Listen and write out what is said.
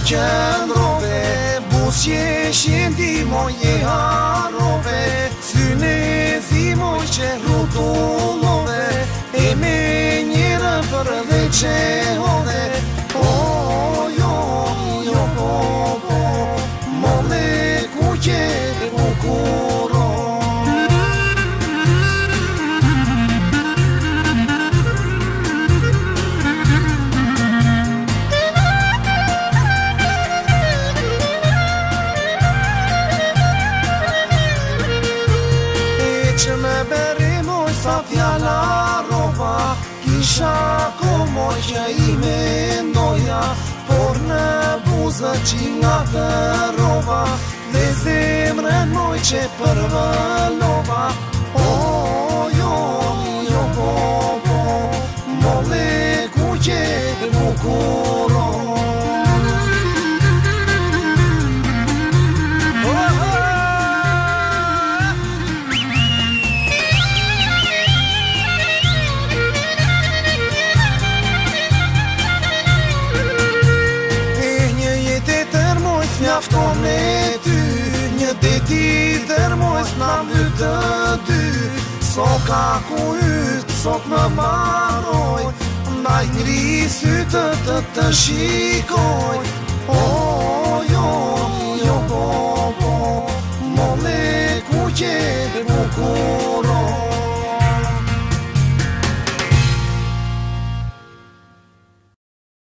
qëndrove, busje shendi moje harove, syne zimoj që rrutullove, e me njërë për dhe që hove, o jo, mole kuqe bukuro. Që me berimoj sa fjalla roba, kisha komoj që i mendoja, por në buzët që nga të roba, dhe zemrën moj që përvëllova. O jo, mole kuqe bukuro. Mjafton me ty, një deti dërmojës në mby të dy, so ka ku ytë, sot më maroj, ndaj njëri sytë të shikoj, o jo,